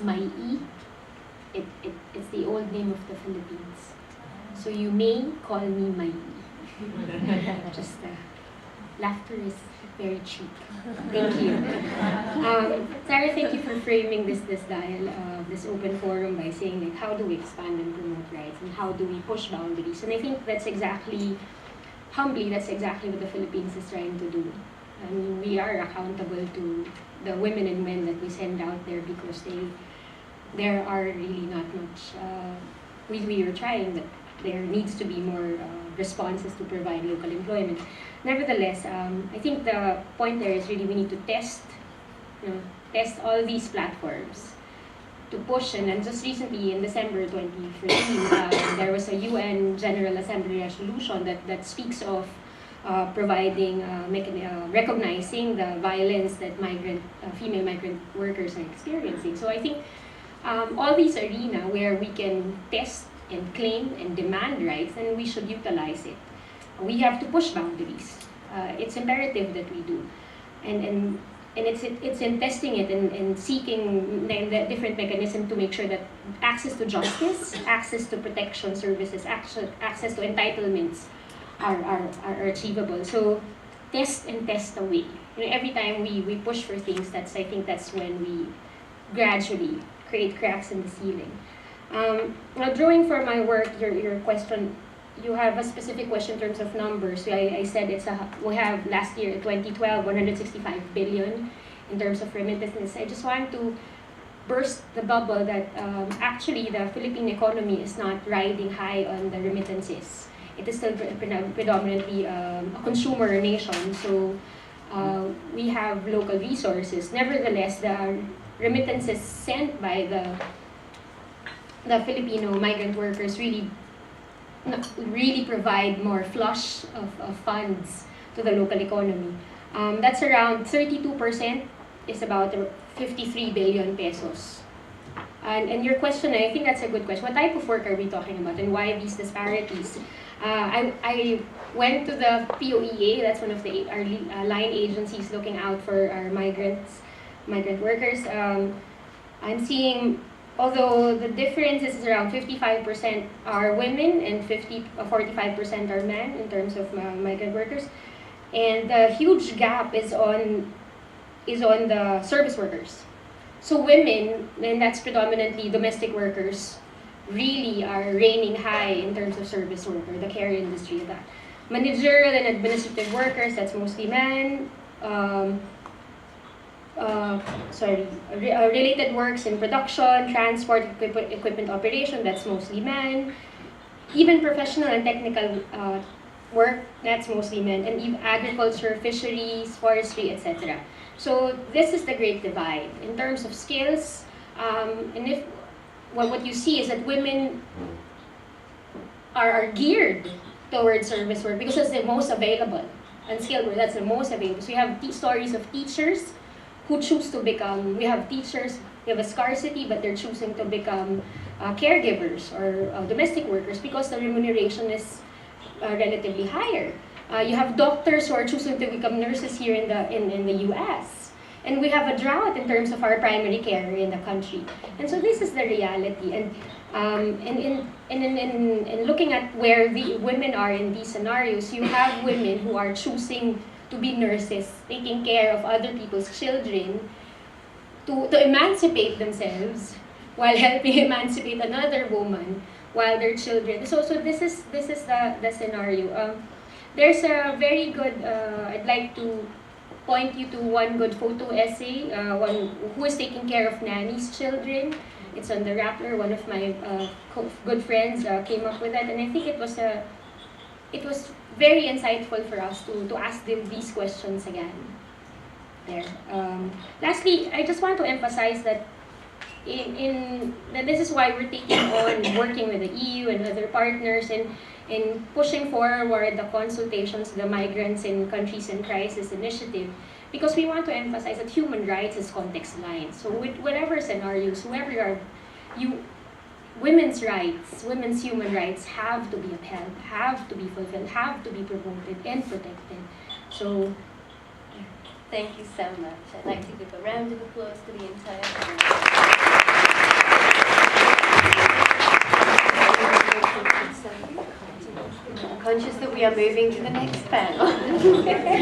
Mai. It's the old name of the Philippines. So you may call me Mai. Just laughter is very cheap. Thank you. Sarah, thank you for framing this this open forum by saying like how do we expand and promote rights and how do we push boundaries. And I think that's exactly, humbly, that's exactly what the Philippines is trying to do. I mean, we are accountable to the women and men that we send out there because there are really not much. We are trying, but there needs to be more responses to provide local employment. Nevertheless, I think the point there is really we need to test all these platforms to push. And just recently, in December 2014, there was a UN General Assembly resolution that speaks of providing, recognizing the violence that female migrant workers are experiencing. So I think all these arena where we can test and claim and demand rights, and we should utilize it. We have to push boundaries. It's imperative that we do, and it's in testing it and seeking the different mechanisms to make sure that access to justice, access to protection services, access to entitlements are achievable. So test and test away. Every time we push for things, I think that's when we gradually create cracks in the ceiling. Now, drawing for my work, your question, you have a specific question in terms of numbers. So I said we have last year, 2012, 165 billion in terms of remittances. I just want to burst the bubble that actually the Philippine economy is not riding high on the remittances. It is still predominantly a consumer nation. So we have local resources. Nevertheless, the remittances sent by the Filipino migrant workers really provide more flush of funds to the local economy. That's around 32%, is about 53 billion pesos. And your question, I think that's a good question. What type of work are we talking about and why these disparities? I went to the POEA, that's one of our line agencies looking out for our migrant workers. I'm seeing, although the difference is around 55% are women and 45% are men in terms of migrant workers, and the huge gap is on the service workers. So women, and that's predominantly domestic workers, really are reigning high in terms of service worker, the care industry. That managerial and administrative workers, that's mostly men. Related works in production, transport, equipment operation, that's mostly men. Even professional and technical work, that's mostly men. And even agriculture, fisheries, forestry, etc. So this is the great divide. In terms of skills, and what you see is that women are geared towards service work because it's the most available. And skilled work, that's the most available. So we have stories of teachers who choose to become, we have a scarcity, but they're choosing to become caregivers or domestic workers because the remuneration is relatively higher. You have doctors who are choosing to become nurses here in the US. And we have a drought in terms of our primary care in the country. And so this is the reality. And in looking at where the women are in these scenarios, you have women who are choosing to be nurses, taking care of other people's children, to emancipate themselves while helping emancipate another woman while their children. So this is the scenario. There's a very good, I'd like to point you to one good photo essay, one who is taking care of nanny's children. It's on the Rappler. One of my good friends came up with that, and I think it was very insightful for us to ask them these questions again. There. Lastly, I just want to emphasize that that this is why we're taking on working with the EU and other partners in pushing forward the consultations, the Migrants in Countries in Crisis initiative, because we want to emphasize that human rights is context-aligned. So with whatever scenarios, whoever you are, women's rights, women's human rights have to be upheld, have to be fulfilled, have to be promoted and protected. So, thank you so much. I'd like to give a round of applause to the entire panel. conscious that we are moving to the next panel.